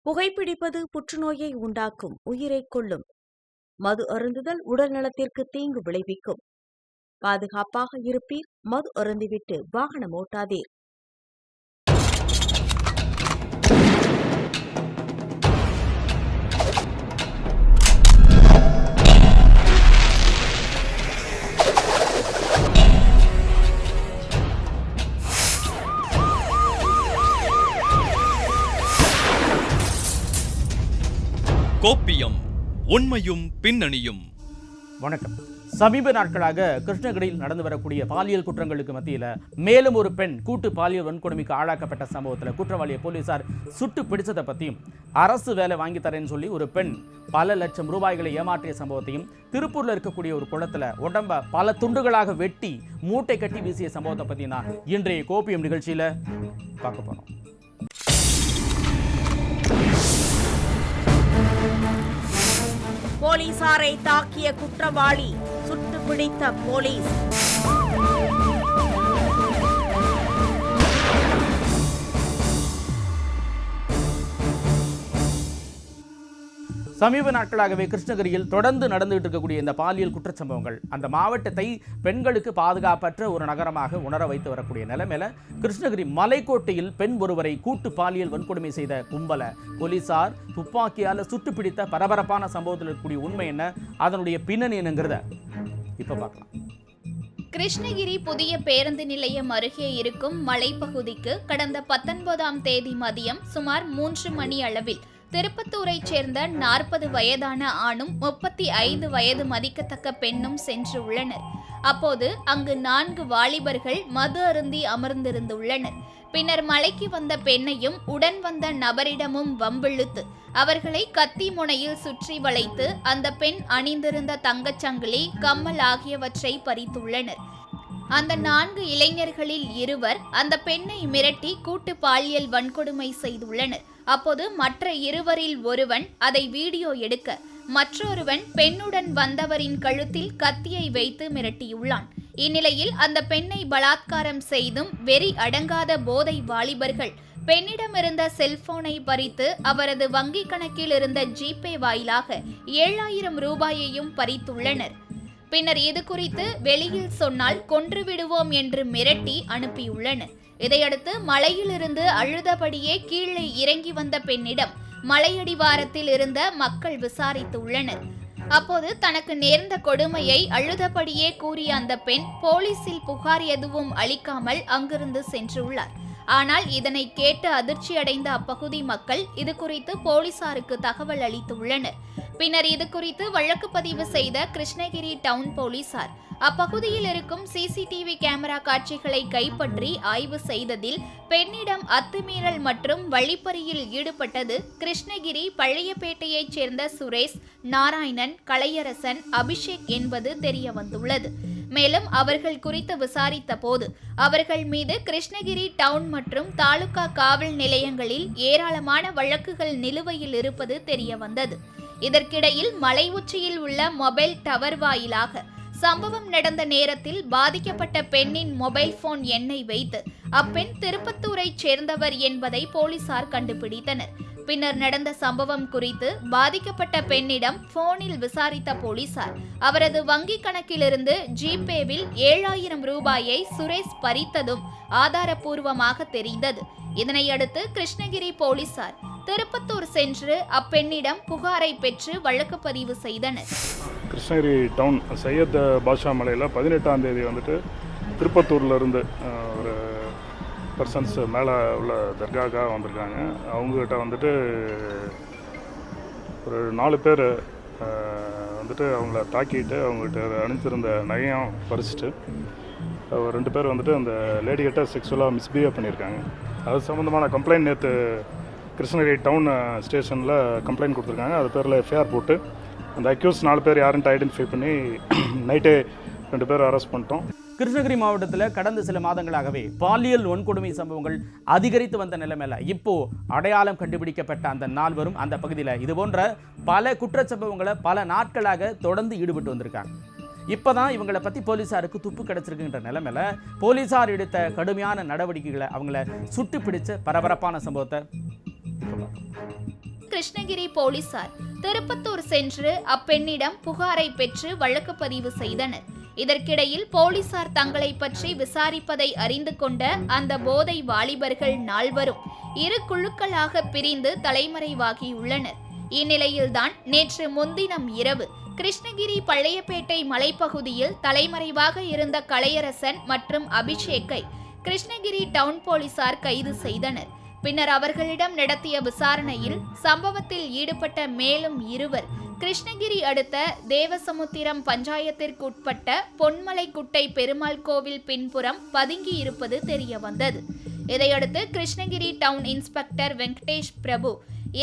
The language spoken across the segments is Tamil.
புகைப்பிடிப்பது புற்றுநோயை உண்டாக்கும், உயிரைக் கொல்லும். மது அருந்துதல் உடல் நலத்திற்கு தீங்கு விளைவிக்கும். பாதுகாப்பாக இருப்பீர், மது அருந்திவிட்டு வாகனம் ஓட்டாதீர். கோப்பியம், உண்மையும் பின்னணியும். வணக்கம். சமீப நாட்களாக கிருஷ்ணகிரியில் நடந்து வரக்கூடிய பாலியல் குற்றங்களுக்கு மத்தியில் மேலும் ஒரு பெண் கூட்டு பாலியல் வன்கொடுமைக்கு ஆளாக்கப்பட்ட சம்பவத்தில் குற்றவாளியை போலீசார் சுட்டு பிடிச்சதை பற்றியும், அரசு வேலை வாங்கி தரேன்னு சொல்லி ஒரு பெண் பல லட்சம் ரூபாய்களை ஏமாற்றிய சம்பவத்தையும், திருப்பூர்ல இருக்கக்கூடிய ஒரு குளத்துல உடம்ப பல துண்டுகளாக வெட்டி மூட்டை கட்டி வீசிய சம்பவத்தை பத்தி தான் இன்றைய கோப்பியம் நிகழ்ச்சியில பார்க்க போறோம். போலீசாரை தாக்கிய குற்றவாளி சுட்டு பிடித்த போலீஸ். சமீப நாட்களாகவே கிருஷ்ணகிரியில் தொடர்ந்து நடந்துகிட்டு இருக்கக்கூடிய இந்த பாலியல் குற்றச்சம்பவங்கள் அந்த மாவட்டத்தை பெண்களுக்கு பாதுகாப்பற்ற ஒரு நகரமாக உணர வைத்து வரக்கூடிய நிலைமையில கிருஷ்ணகிரி மலைக்கோட்டையில் பெண் ஒருவரை கூட்டு பாலியல் வன்கொடுமை செய்த கும்பலை போலீசார் துப்பாக்கியால் சுட்டு பிடித்த பரபரப்பான சம்பவத்தில் இருக்கக்கூடிய உண்மை என்ன, அதனுடைய பின்னணி என்னங்கிறத இப்ப பார்க்கலாம். கிருஷ்ணகிரி புதிய பேருந்து நிலையம் அருகே இருக்கும் மலைப்பகுதிக்கு கடந்த 19ஆம் தேதி மதியம் சுமார் 3 மணி அளவில் திருப்பத்தூரைச் சேர்ந்த 40 வயதான ஆணும் 35 வயது மதிக்கத்தக்க பெண்ணும் சென்று உள்ளனர். அப்போது அங்கு 4 வாலிபர்கள் மது அருந்தி அமர்ந்திருந்துள்ளனர். பின்னர் மலைக்கு வந்த பெண்ணையும் உடன் வந்த நபரிடமும் வம்பிழுத்து அவர்களை கத்தி முனையில் சுற்றி வளைத்து அந்த பெண் அணிந்திருந்த தங்கச்சங்கிலி, கம்மல் ஆகியவற்றை பறித்துள்ளனர். அந்த 4 இளைஞர்களில் 2 அந்த பெண்ணை மிரட்டி கூட்டு பாலியல் வன்கொடுமை செய்துள்ளனர். அப்போது மற்ற 2வரில் ஒருவன் அதை வீடியோ எடுக்க, மற்றொருவன் பெண்ணுடன் வந்தவரின் கழுத்தில் கத்தியை வைத்து மிரட்டியுள்ளான். இந்நிலையில் அந்த பெண்ணை பலாத்காரம் செய்தும் வெறி அடங்காத போதை வாலிபர்கள் பெண்ணிடமிருந்த செல்போனை பறித்து அவரது வங்கிக் கணக்கில் இருந்த ஜிபே வாயிலாக 7000 ரூபாயையும் பறித்துள்ளனர். பின்னர் இது குறித்து வெளியில் சொன்னால் கொன்றுவிடுவோம் என்று மிரட்டி அனுப்பியுள்ளனர். இதையடுத்து மலையிலிருந்து அழுதபடியே கீழே இறங்கி வந்த பெண்ணிடம் மலையடிவாரத்தில் இருந்த மக்கள் விசாரித்துள்ளனர். அப்போது தனக்கு நேர்ந்த கொடுமையை அழுதபடியே கூறிய அந்த பெண் போலீசில் புகார் எதுவும் அளிக்காமல் அங்கிருந்து சென்றுள்ளார். ஆனால் இதனை கேட்டு அதிர்ச்சியடைந்த அப்பகுதி மக்கள் இது குறித்து போலீசாருக்கு தகவல் அளித்துள்ளனர். பின்னர் இது குறித்து வழக்கு பதிவு செய்த கிருஷ்ணகிரி டவுன் போலீசார் அப்பகுதியில் இருக்கும் சிசிடிவி கேமரா காட்சிகளை கைப்பற்றி ஆய்வு செய்ததில் பெண்ணிடம் அத்துமீறல் மற்றும் வழிப்பறியில் ஈடுபட்டது கிருஷ்ணகிரி பழையப்பேட்டையைச் சேர்ந்த சுரேஷ், நாராயணன், கலையரசன், அபிஷேக் என்பது தெரிய வந்துள்ளது. மேலும் அவர்கள் குறித்து விசாரித்த போது அவர்கள் மீது கிருஷ்ணகிரி டவுன் மற்றும் தாலுகா காவல் நிலையங்களில் ஏராளமான வழக்குகள் நிலுவையில் இருப்பது தெரிய வந்தது. இதற்கிடையில் மலை உச்சியில் உள்ள மொபைல் டவர் வாயிலாக சம்பவம் நடந்த நேரத்தில் பாதிக்கப்பட்ட பெண்ணின் மொபைல் போன் எண்ணை வைத்து அப்பெண் திருப்பத்தூரைச் சேர்ந்தவர் என்பதை போலீசார் கண்டுபிடித்தனர். பின்னர் நடந்த சம்பவம் குறித்து பாதிக்கப்பட்ட பெண்ணிடம் போனில் விசாரித்த போலீசார் அவரது வங்கிக் கணக்கிலிருந்து ஜிபேவில் 7000 ரூபாயை சுரேஷ் பறித்ததும் ஆதாரப்பூர்வமாக தெரிந்தது. இதனையடுத்து கிருஷ்ணகிரி போலீசார் திருப்பத்தூர் சென்று அப்பெண்ணிடம் புகாரை பெற்று வழக்கு பதிவு செய்தனர். கிருஷ்ணகிரி டவுன் சையத் பாஷா மலையில் 18ஆம் தேதி வந்துட்டு திருப்பத்தூர்ல இருந்து ஒரு பர்சன்ஸ் மேலே உள்ள தர்காக்காக வந்திருக்காங்க. அவங்ககிட்ட வந்துட்டு ஒரு 4 பேர் வந்துட்டு அவங்கள தாக்கிட்டு அவங்ககிட்ட அணிஞ்சிருந்த நகையும் பறிச்சுட்டு 2 பேர் வந்துட்டு அந்த லேடிகிட்ட செக்ஸுவலாக மிஸ்பிஹேவ் பண்ணியிருக்காங்க. அது சம்மந்தமான கம்ப்ளைண்ட் நேற்று கிருஷ்ணகிரி டவுன் ஸ்டேஷனில் கம்ப்ளைண்ட் கொடுத்துருக்காங்க. அது பேரில் எஃப்ஐஆர் போட்டு அந்த அக்யூஸ் 4 பேர் யாருன்ட்டு ஐடென்டிஃபை பண்ணி நைட்டே 2 பேர் அரெஸ்ட் பண்ணிட்டோம். கிருஷ்ணகிரி மாவட்டத்தில் கடந்த சில மாதங்களாகவே பாலியல் வன்கொடுமை சம்பவங்கள் அதிகரித்து வந்த நிலைமையில இப்போ அடையாளம் கண்டுபிடிக்கப்பட்ட அந்த 4வரும் அந்த பகுதியில் இது போன்ற பல குற்றச்சம்பவங்களை பல நாட்களாக தொடர்ந்து ஈடுபட்டு வந்திருக்காங்க. இப்பதான் இவங்களை பத்தி போலீசாருக்கு துப்பு கிடைச்சிருக்குன்ற நிலைமையில போலீசார் எடுத்த கடுமையான நடவடிக்கைகளை அவங்கள சுட்டு பிடிச்ச பரபரப்பான சம்பவத்தை கிருஷ்ணகிரி போலீசார் திருப்பத்தூர் சென்று அப்பெண்ணிடம் புகாரை பெற்று வழக்கு பதிவு செய்தனர். இதற்கிடையில் போலீசார் தங்களை பற்றி விசாரிப்பதை அறிந்து கொண்ட அந்த போதை வாலிபர்கள் நால்வரும் இரு குழுக்களாக பிரிந்து தலைமறைவாகியுள்ளனர். இந்நிலையில்தான் நேற்று முன்தினம் இரவு கிருஷ்ணகிரி பழையப்பேட்டை மலைப்பகுதியில் தலைமறைவாக இருந்த கலையரசன் மற்றும் அபிஷேக்கை கிருஷ்ணகிரி டவுன் போலீசார் கைது செய்தனர். பின்னர் அவர்களிடம் நடத்திய விசாரணையில் சம்பவத்தில் ஈடுபட்ட மேலும் இருவர் கிருஷ்ணகிரி அடுத்த தேவசமுத்திரம் பஞ்சாயத்திற்குட்பட்ட பொன்மலைக்குட்டை பெருமாள் கோவில் பின்புறம் பதுங்கி இருப்பது தெரியவந்தது. இதையடுத்து கிருஷ்ணகிரி டவுன் இன்ஸ்பெக்டர் வெங்கடேஷ் பிரபு,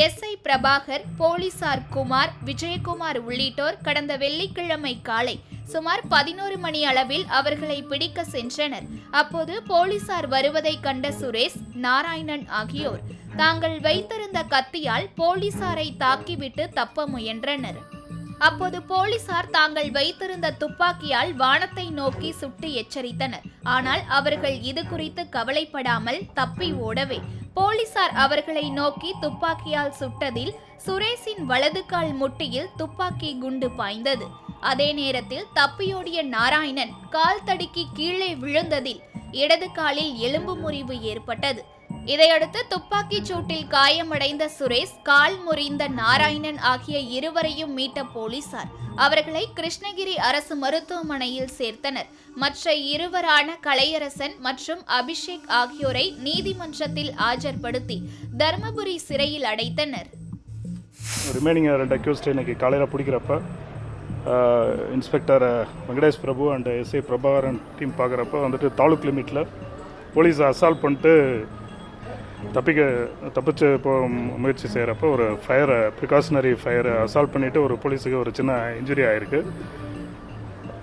எஸ்ஐ பிரபாகர், போலீசார் குமார், விஜயகுமார் உள்ளிட்டோர் கடந்த வெள்ளிக்கிழமை காலை சுமார் 11 மணி அளவில் அவர்களை பிடிக்க சென்றனர். அப்போது போலீசார் வருவதை கண்ட சுரேஷ், நாராயணன் ஆகியோர் தாங்கள் வைத்திருந்த கத்தியால் போலீசாரை தாக்கிவிட்டு தப்ப முயன்றனர். அப்போது போலீசார் தாங்கள் வைத்திருந்த துப்பாக்கியால் வானத்தை நோக்கி சுட்டு எச்சரித்தனர். ஆனால் அவர்கள் இது குறித்து கவலைப்படாமல் தப்பி ஓடவே போலீசார் அவர்களை நோக்கி துப்பாக்கியால் சுட்டதில் சுரேஷின் வலது கால் முட்டியில் துப்பாக்கி குண்டு பாய்ந்தது. அதே நேரத்தில் தப்பியோடிய நாராயணன் கால் தடுக்கி கீழே விழுந்ததில் இடது காலில் எலும்பு முறிவு ஏற்பட்டது. இதையடுத்து துப்பாக்கிச் சூட்டில் காயமடைந்த சுரேஷ், கால் முறிந்த நாராயணன் ஆகிய இருவரையும் மீட்ட போலீசார் அவர்களை கிருஷ்ணகிரி அரசு மருத்துவமனையில் சேர்த்தனர். மற்ற இருவரான கலையரசன் மற்றும் அபிஷேக் ஆகியோரை நீதிமன்றத்தில் ஆஜர்படுத்தி தர்மபுரி சிறையில் அடைத்தனர். ரிமைனிங் 2 அக்யூஸ்ட் இன்னைக்கு காலையில் பிடிக்கிறப்ப inspector Venkatesh Prabhu and SI Prabhakaran team பார்க்குறப்ப வந்துட்டு தாலுக் லிமிட்டில் போலீஸை அசால்ட் பண்ணிட்டு தப்பிச்சு முயற்சி செய்கிறப்ப ஒரு ப்ரிகாஷனரி ஃபயரை அசால்ட் பண்ணிவிட்டு ஒரு போலீஸுக்கு ஒரு சின்ன இன்ஜுரி ஆகிருக்கு.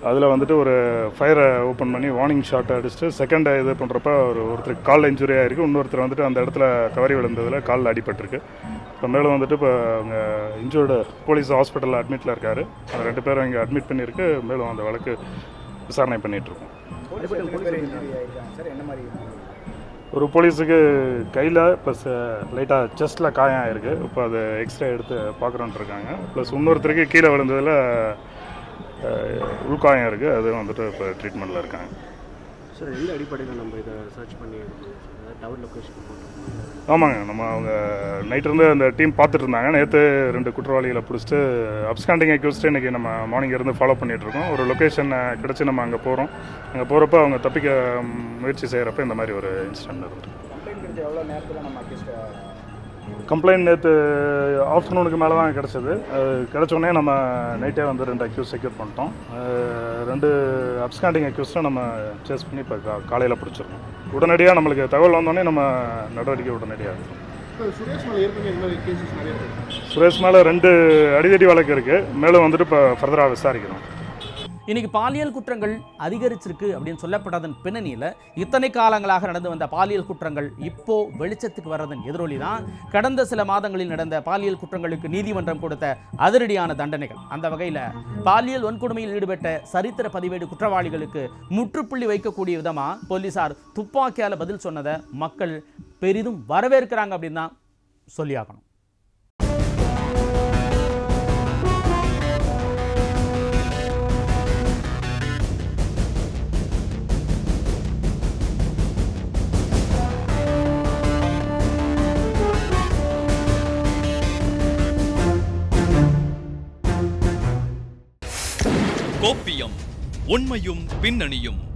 அதில் வந்துட்டு ஒரு ஃபயரை ஓப்பன் பண்ணி வார்னிங் ஷாட்டை அடிச்சுட்டு செகண்ட் இது பண்ணுறப்ப ஒருத்தருக்கு காலில் இன்ஜுரி ஆகிருக்கு. இன்னொருத்தர் வந்துட்டு அந்த இடத்துல தவறி விழுந்ததில் காலில் அடிபட்டிருக்கு. இப்போ மேலும் வந்துட்டு இப்போ அங்கே இன்ஜூர்டு போலீஸ் ஹாஸ்பிட்டலில் அட்மிட்டில் இருக்கார். அந்த 2 பேரும் இங்கே அட்மிட் பண்ணியிருக்கு. மேலும் அந்த வழக்கு விசாரணை பண்ணிகிட்ருக்கோம். ஒரு போலீஸுக்கு கையில் ப்ளஸ் லைட்டாக செஸ்ட்டில் காயம் ஆகிருக்கு. இப்போ அது எக்ஸ்ரே எடுத்து பார்க்குறோன்ட்டு இருக்காங்க. ப்ளஸ் இன்னொருத்தருக்கு கீழே விழுந்ததில் உள்காயம் இருக்குது. அது வந்துட்டு இப்போ ட்ரீட்மெண்ட்டில் இருக்காங்க. சார் எந்த அடிப்படையில் நம்ம இதை சர்ச் பண்ணி டவர் லொக்கேஷன் போட்டோம்? ஆமாங்க, நம்ம அவங்க நைட்டிருந்து அந்த டீம் பார்த்துட்டு இருந்தாங்க. நேற்று 2 குற்றவாளிகளை பிடிச்சிட்டு அப்ஸ்காண்டிங் அக்யூஸ்ட்டு இன்றைக்கி நம்ம மார்னிங் இருந்து ஃபாலோ பண்ணிகிட்ருக்கோம். ஒரு லொக்கேஷன் கிடச்சி நம்ம அங்கே போகிறோம். அங்கே போகிறப்ப அவங்க தப்பிக்க முயற்சி செய்கிறப்ப இந்த மாதிரி ஒரு இன்சிடென்ட் இருந்துட்டு. கம்ப்ளைண்ட் நேற்று ஆஃப்டர்நூனுக்கு மேலே தான் கிடச்சிது. கிடச்சோடனே நம்ம நைட்டே வந்து 2 அக்யூஸ் செக்யூர் பண்ணிட்டோம். 2 அப்ஸ்காண்டிங் அக்யூஸ்ட்டை நம்ம சேஸ் பண்ணி இப்போ காலையில் பிடிச்சிருக்கோம். உடனடியாக நம்மளுக்கு தகவல் வந்தோடனே நம்ம நடவடிக்கை உடனடியாக இருக்கும். சுரேஷ் மேலே 2 அடிதடி வழக்கு இருக்குது. மேலும் வந்துட்டு இப்போ ஃபர்தராக விசாரிக்கிறோம். இன்னைக்கு பாலியல் குற்றங்கள் அதிகரிச்சிருக்கு அப்படின்னு சொல்லப்பட்டதன் பின்னணியில் இத்தனை காலங்களாக நடந்து வந்த பாலியல் குற்றங்கள் இப்போ வெளிச்சத்துக்கு வர்றதன் எதிரொலி தான் கடந்த சில மாதங்களில் நடந்த பாலியல் குற்றங்களுக்கு நீதிமன்றம் கொடுத்த அதிரடியான தண்டனைகள். அந்த வகையில் பாலியல் வன்கொடுமையில் ஈடுபட்ட சரித்திர பதிவேடு குற்றவாளிகளுக்கு முற்றுப்புள்ளி வைக்கக்கூடிய விதமாக போலீசார் துப்பாக்கியால் பதில் சொன்னதை மக்கள் பெரிதும் வரவேற்கிறாங்க அப்படின்னு தான் சொல்லியாகணும். கோப்பியம், உண்மையும் பின்னணியும்.